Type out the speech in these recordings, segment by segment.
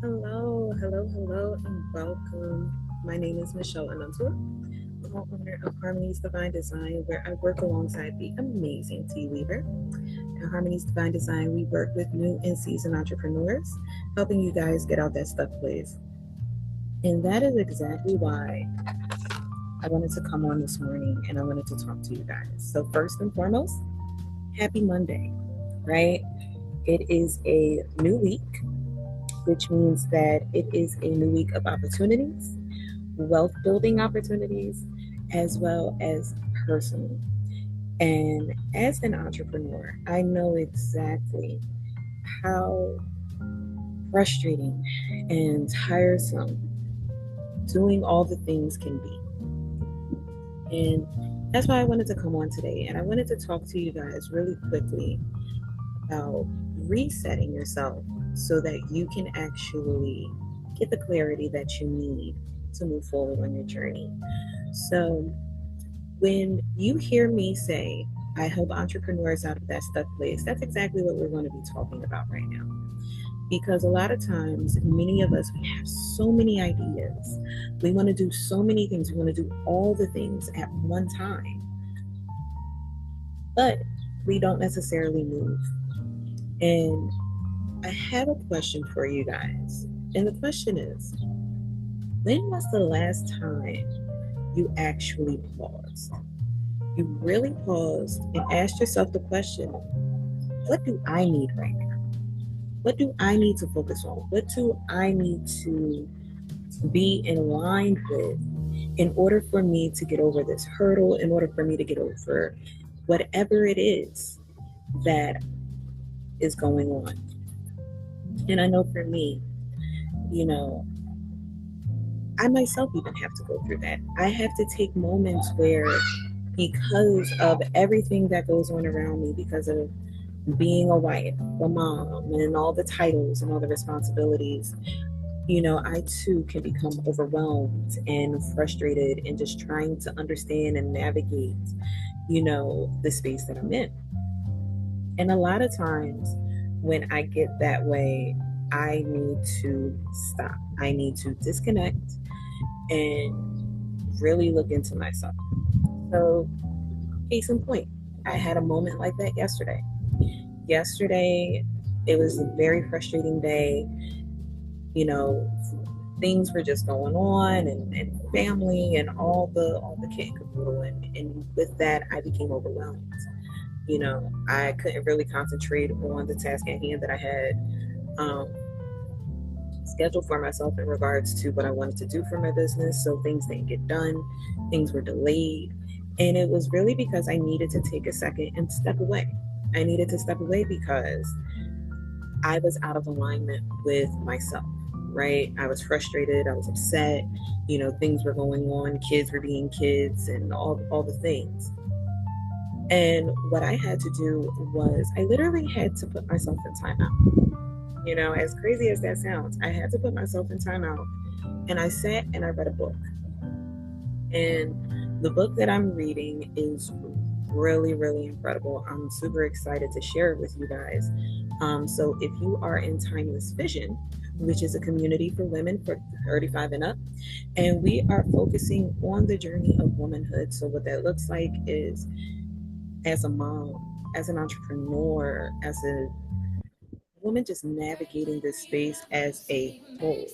Hello, and welcome. My name is Michelle Anantua, co-owner of Harmony's Divine Design, where I work alongside the amazing T Weaver. At Harmony's Divine Design, we work with new and seasoned entrepreneurs, helping you guys get out that stuck place. And that is exactly why I wanted to come on this morning and I wanted to talk to you guys. So, first and foremost, happy Monday, right? It is a new week, which means that it is a new week of opportunities, wealth building opportunities, as well as personal. And as an entrepreneur, I know exactly how frustrating and tiresome doing all the things can be. And that's why I wanted to come on today. And I wanted to talk to you guys really quickly about resetting yourself so that you can actually get the clarity that you need to move forward on your journey. So, when you hear me say, I help entrepreneurs out of that stuck place, that's exactly what we're going to be talking about right now. Because a lot of times, many of us, we have so many ideas. We want to do so many things. We want to do all the things at one time, but we don't necessarily move. And I have a question for you guys. And the question is, when was the last time you actually paused? You really paused and asked yourself the question, what do I need right now? What do I need to focus on? What do I need to be in line with in order for me to get over this hurdle, in order for me to get over whatever it is that is going on? And I know for me, you know, I myself even have to go through that. I have to take moments where, because of everything that goes on around me, because of being a wife, a mom, and all the titles and all the responsibilities, I too can become overwhelmed and frustrated and just trying to understand and navigate, the space that I'm in. And a lot of times when I get that way, I need to stop. I need to disconnect and really look into myself. So, case in point, I had a moment like that yesterday. Yesterday, it was a very frustrating day. You know, things were just going on, and family and all the kit and caboodle, and with that, I became overwhelmed. I couldn't really concentrate on the task at hand that I had um, scheduled for myself in regards to what I wanted to do for my business. So things didn't get done, things were delayed. And it was really because I needed to take a second and step away. I needed to step away because I was out of alignment with myself, right? I was frustrated, I was upset, things were going on, kids were being kids, and all the things. And what I had to do was I literally had to put myself in timeout. As crazy as that sounds, I had to put myself in timeout. And I sat and I read a book. And the book that I'm reading is really, really incredible. I'm super excited to share it with you guys. So if you are in Timeless Vision, which is a community for women for 35 and up, and we are focusing on the journey of womanhood. So what that looks like is, as a mom, as an entrepreneur, as a woman, just navigating this space as a whole,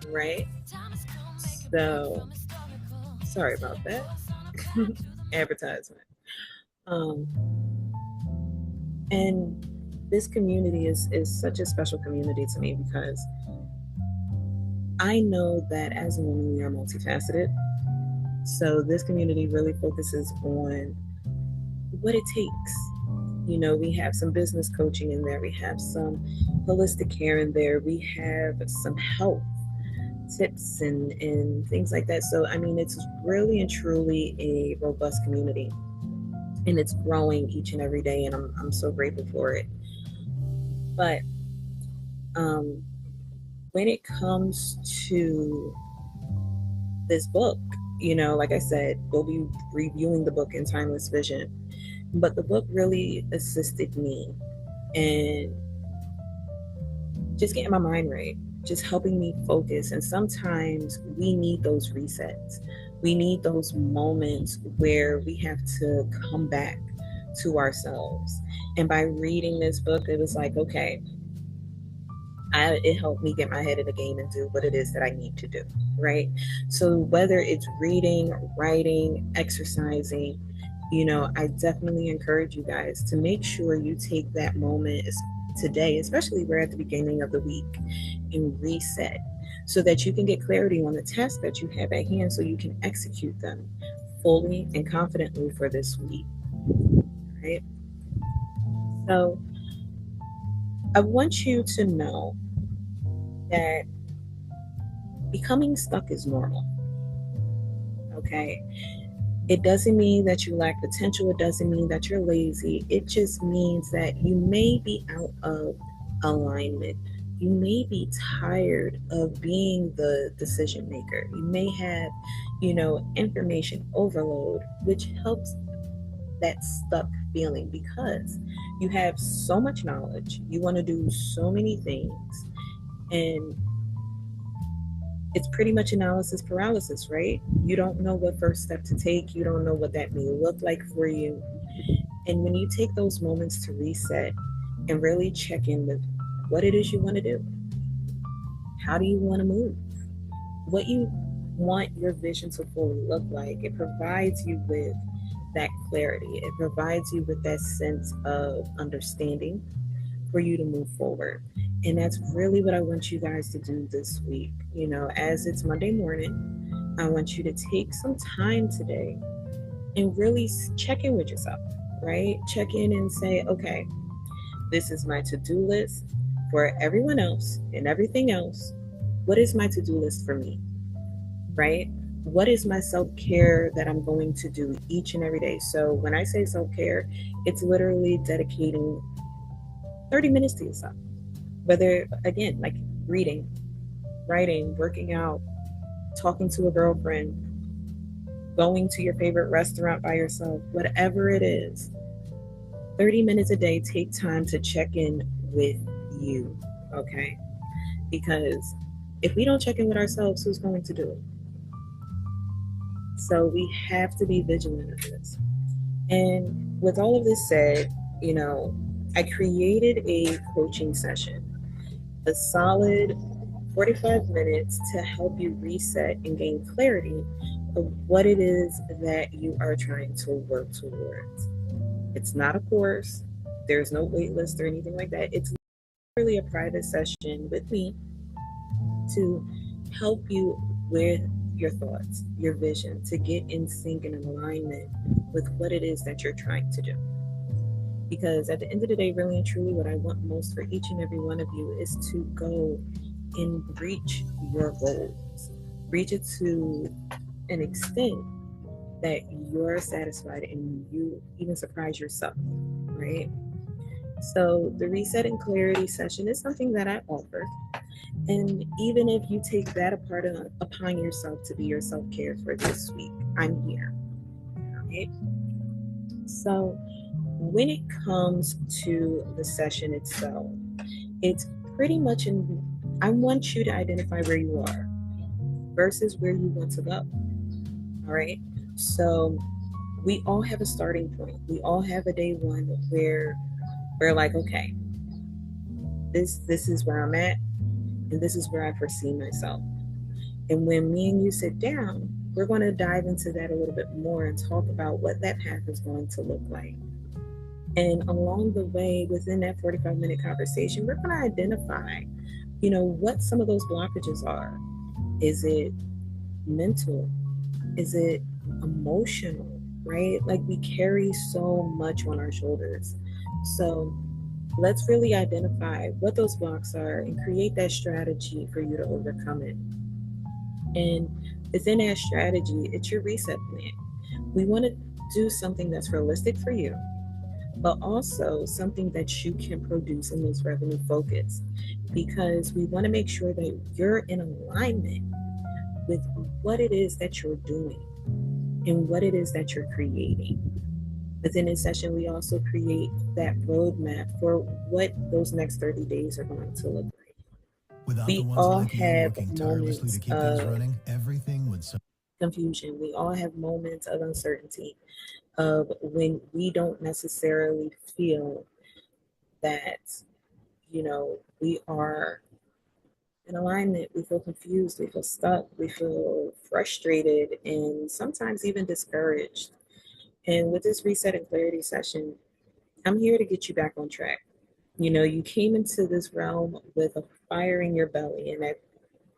right? So, sorry about that. Advertisement. Um, and this community is such a special community to me because I know that as a woman, we are multifaceted. So this community really focuses on what it takes. We have some business coaching in there, we have some holistic care in there, we have some health tips and things like that. So, I mean, it's really and truly a robust community, and it's growing each and every day, and I'm so grateful for it. But when it comes to this book, like I said, we'll be reviewing the book in Timeless Vision, but the book really assisted me in just getting my mind right, just helping me focus. And sometimes we need those resets. We need those moments where we have to come back to ourselves. And by reading this book, it was like, okay, it helped me get my head in the game and do what it is that I need to do, right? So whether it's reading, writing, exercising, I definitely encourage you guys to make sure you take that moment today, especially we're at the beginning of the week, and reset so that you can get clarity on the tasks that you have at hand so you can execute them fully and confidently for this week, right? So I want you to know that becoming stuck is normal, okay? It doesn't mean that you lack potential. It doesn't mean that you're lazy. It just means that you may be out of alignment. You may be tired of being the decision maker. You may have, information overload, which helps that stuck feeling because you have so much knowledge. You want to do so many things, and it's pretty much analysis paralysis, right? You don't know what first step to take. You don't know what that may look like for you. And when you take those moments to reset and really check in with what it is you want to do, how do you want to move, what you want your vision to fully look like, it provides you with that clarity. It provides you with that sense of understanding for you to move forward. And that's really what I want you guys to do this week. As it's Monday morning, I want you to take some time today and really check in with yourself, right? Check in and say, okay, this is my to-do list for everyone else and everything else. What is my to-do list for me, right? What is my self-care that I'm going to do each and every day? So when I say self-care, it's literally dedicating 30 minutes to yourself. Whether, again, like reading, writing, working out, talking to a girlfriend, going to your favorite restaurant by yourself, whatever it is, 30 minutes a day, take time to check in with you, okay? Because if we don't check in with ourselves, who's going to do it? So we have to be vigilant of this. And with all of this said, I created a coaching session, a solid 45 minutes to help you reset and gain clarity of what it is that you are trying to work towards. It's not a course. There's no wait list or anything like that. It's really a private session with me to help you with your thoughts, your vision, to get in sync and in alignment with what it is that you're trying to do. Because at the end of the day, really and truly, what I want most for each and every one of you is to go and reach your goals. Reach it to an extent that you're satisfied and you even surprise yourself, right? So the Reset and Clarity session is something that I offer. And even if you take that upon yourself to be your self-care for this week, I'm here, right? So when it comes to the session itself, it's pretty much I want you to identify where you are versus where you want to go. All right. So we all have a starting point. We all have a day one where we're like, okay, this is where I'm at, and this is where I foresee myself. And when me and you sit down, we're going to dive into that a little bit more and talk about what that path is going to look like. And along the way, within that 45-minute conversation, we're going to identify, what some of those blockages are. Is it mental? Is it emotional, right? Like we carry so much on our shoulders. So let's really identify what those blocks are and create that strategy for you to overcome it. And within that strategy, it's your reset plan. We want to do something that's realistic for you, but also something that you can produce and is revenue focused, because we want to make sure that you're in alignment with what it is that you're doing and what it is that you're creating. Within this session, we also create that roadmap for what those next 30 days are going to look like. We all have moments of confusion. We all have moments of uncertainty of when we don't necessarily feel that, we are in alignment. We feel confused, we feel stuck, we feel frustrated, and sometimes even discouraged. And with this reset and clarity session, I'm here to get you back on track. You came into this realm with a fire in your belly, and at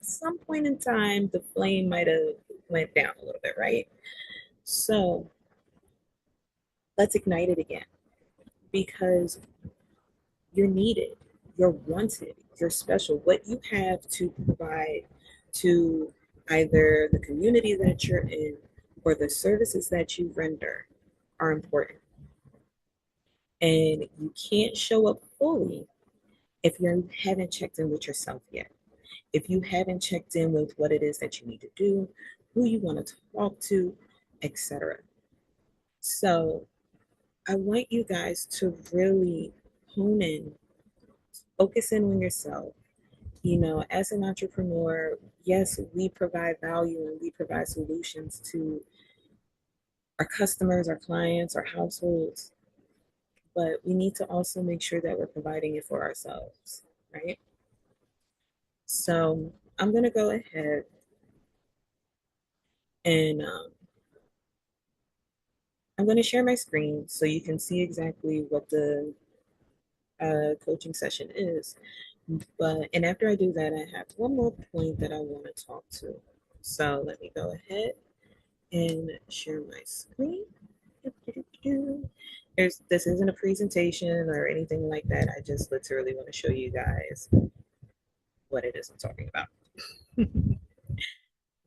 some point in time, the flame might have went down a little bit, right? So let's ignite it again because you're needed, you're wanted, you're special. What you have to provide to either the community that you're in or the services that you render are important. And you can't show up fully if you haven't checked in with yourself yet. If you haven't checked in with what it is that you need to do, who you want to talk to, etc. So I want you guys to really hone in, focus in on yourself. As an entrepreneur, yes, we provide value and we provide solutions to our customers, our clients, our households, but we need to also make sure that we're providing it for ourselves, right? So I'm going to go ahead and I'm going to share my screen so you can see exactly what the coaching session is. And after I do that, I have one more point that I want to talk to. So let me go ahead and share my screen. This isn't a presentation or anything like that. I just literally want to show you guys what it is I'm talking about.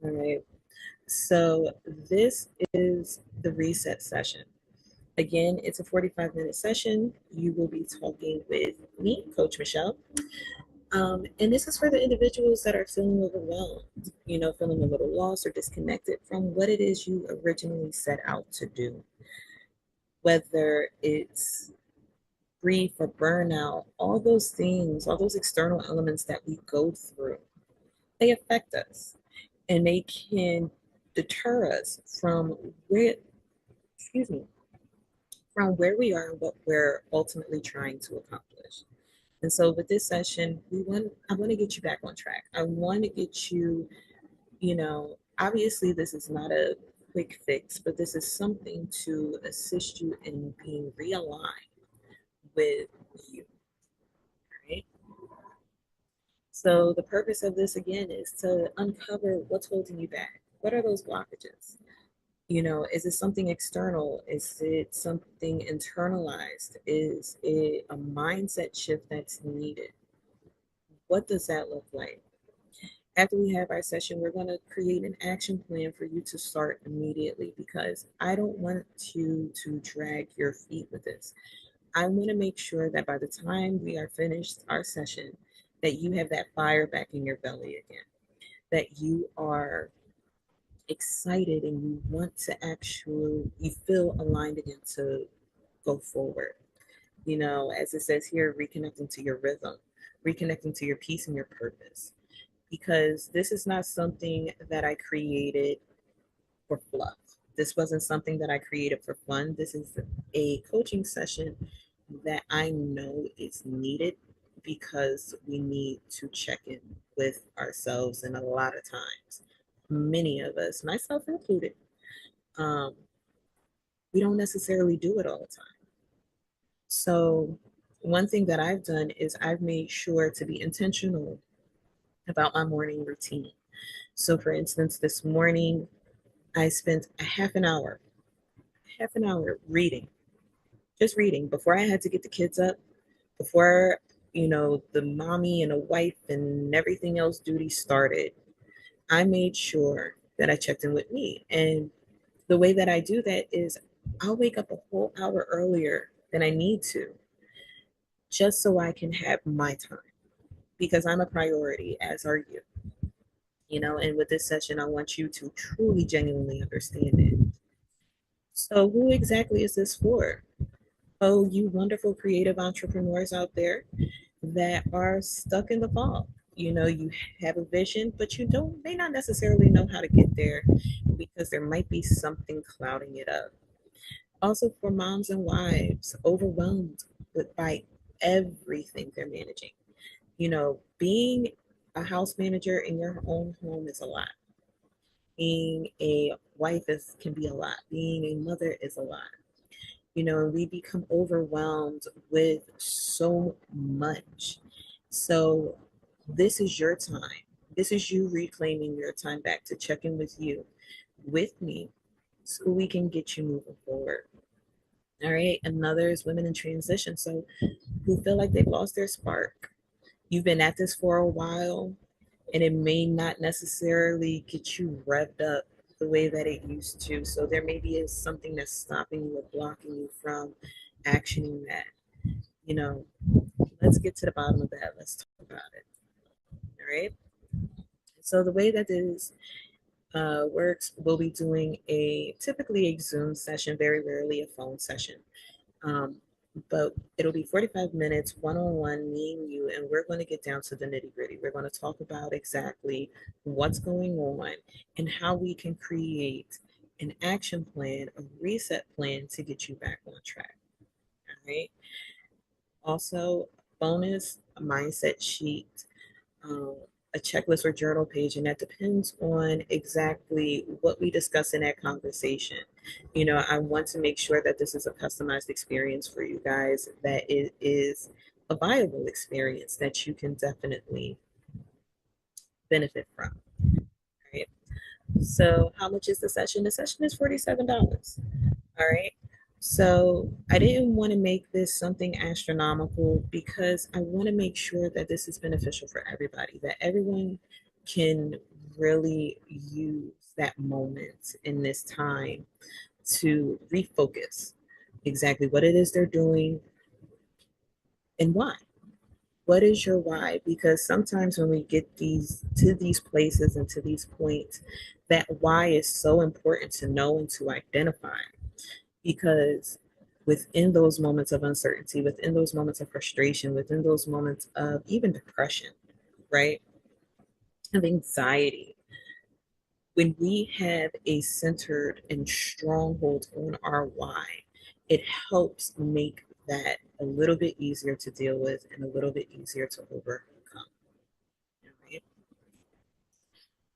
All right. So this is the reset session. Again, it's a 45-minute session. You will be talking with me, Coach Michelle. And this is for the individuals that are feeling overwhelmed, feeling a little lost or disconnected from what it is you originally set out to do. Whether it's grief or burnout, all those things, all those external elements that we go through, they affect us and they can deter us from where we are and what we're ultimately trying to accomplish. And so with this session, I want to get you back on track. I want to get you, obviously this is not a quick fix, but this is something to assist you in being realigned with you, right? So the purpose of this again is to uncover what's holding you back. What are those blockages? Is it something external? Is it something internalized? Is it a mindset shift that's needed? What does that look like? After we have our session, we're going to create an action plan for you to start immediately because I don't want you to drag your feet with this. I want to make sure that by the time we are finished our session, that you have that fire back in your belly again, that you are excited and you want to you feel aligned again to go forward. As it says here, reconnecting to your rhythm, reconnecting to your peace and your purpose. Because this is not something that I created for fluff. This wasn't something that I created for fun. This is a coaching session that I know is needed because we need to check in with ourselves. And a lot of times, many of us, myself included, um, we don't necessarily do it all the time. So, one thing that I've done is I've made sure to be intentional about my morning routine. So, for instance, this morning I spent a half an hour reading, just reading before I had to get the kids up, before, the mommy and a wife and everything else duty started. I made sure that I checked in with me. And the way that I do that is I'll wake up a whole hour earlier than I need to, just so I can have my time because I'm a priority, as are you. And with this session, I want you to truly, genuinely understand it. So, who exactly is this for? Oh, you wonderful creative entrepreneurs out there that are stuck in the fog, You have a vision, but you don't may not necessarily know how to get there because there might be something clouding it up. Also, for moms and wives overwhelmed by everything they're managing. Being a house manager in your own home is a lot. Being a wife can be a lot. Being a mother is a lot. And we become overwhelmed with so much. So this is your time. This is you reclaiming your time back to check in with you, with me, so we can get you moving forward. All right. Another is women in transition. So who feel like they've lost their spark. You've been at this for a while, and it may not necessarily get you revved up the way that it used to. So there maybe is something that's stopping you or blocking you from actioning that. You know, let's get to the bottom of that. Let's talk about it. All right. So the way that this works, we'll be doing typically a Zoom session, very rarely a phone session. Um, but it'll be 45 minutes one-on-one, me and you, and we're going to get down to the nitty-gritty. We're going to talk about exactly what's going on and how we can create an action plan, a reset plan to get you back on track. All right. Also, bonus, a mindset sheet, um, a checklist or journal page, and that depends on exactly what we discuss in that conversation. I want to make sure that this is a customized experience for you guys, that it is a viable experience that you can definitely benefit from. Right. So, how much is the session? The session is $47. All right. So I didn't want to make this something astronomical because I want to make sure that this is beneficial for everybody, that everyone can really use that moment in this time to refocus exactly what it is they're doing and why. What is your why? Because sometimes when we get these places and to these points, that why is so important to know and to identify. Because within those moments of uncertainty, within those moments of frustration, within those moments of even depression, right, of anxiety, when we have a centered and stronghold on our why, it helps make that a little bit easier to deal with and a little bit easier to overcome. Right?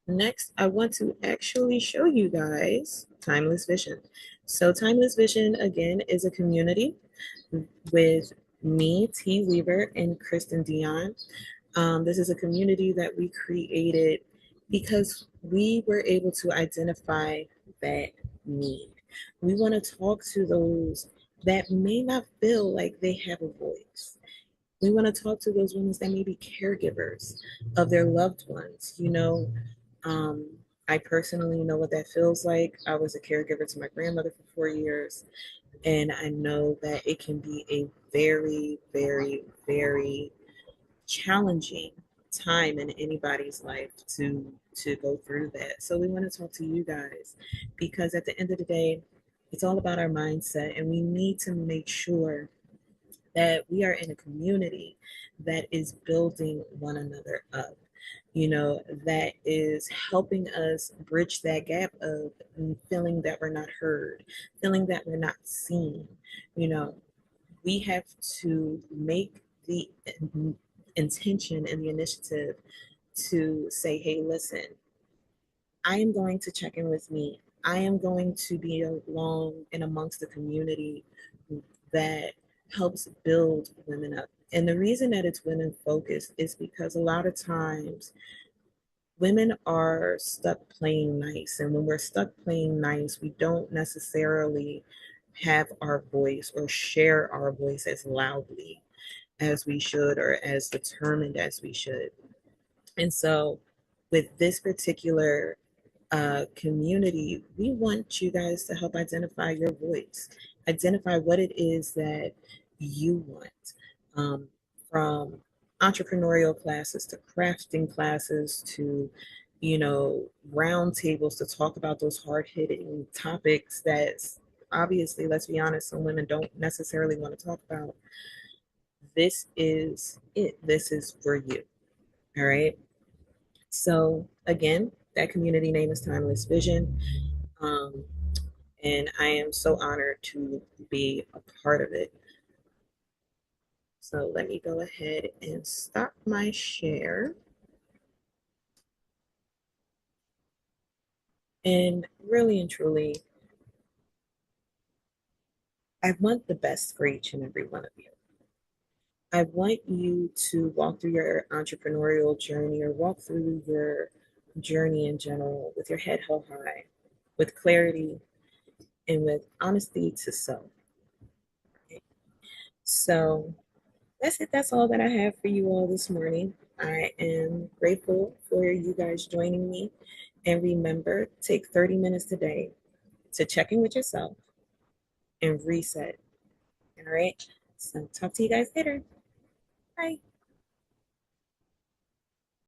Next, I want to actually show you guys Timeless Vision. So, Timeless Vision, again, is a community with me, T. Weaver, and Kristen Dion. This is a community that we created because we were able to identify that need. We want to talk to those that may not feel like they have a voice. We want to talk to those women that may be caregivers of their loved ones. Um, I personally know what that feels like. I was a caregiver to my grandmother for 4 years, and I know that it can be a very, very, very challenging time in anybody's life to go through that. So we want to talk to you guys because at the end of the day, it's all about our mindset, and we need to make sure that we are in a community that is building one another up, that is helping us bridge that gap of feeling that we're not heard, feeling that we're not seen. You know, we have to make the intention and the initiative to say, hey, listen, I am going to check in with me. I am going to be along and amongst the community that helps build women up. And the reason that it's women focused is because a lot of times women are stuck playing nice. And when we're stuck playing nice, we don't necessarily have our voice or share our voice as loudly as we should or as determined as we should. And so, with this particular community, we want you guys to help identify your voice, identify what it is that you want, um, from entrepreneurial classes to crafting classes to round tables to talk about those hard-hitting topics that obviously, let's be honest, some women don't necessarily want to talk about. This is it. This is for you. All right. So, again, that community name is Timeless Vision. Um, and I am so honored to be a part of it. So, let me go ahead and stop my share. And really and truly, I want the best for each and every one of you. I want you to walk through your entrepreneurial journey or walk through your journey in general with your head held high, with clarity, and with honesty to self. Okay? So that's it. That's all that I have for you all this morning. I am grateful for you guys joining me. And remember, take 30 minutes today to check in with yourself and reset. All right. So talk to you guys later. Bye.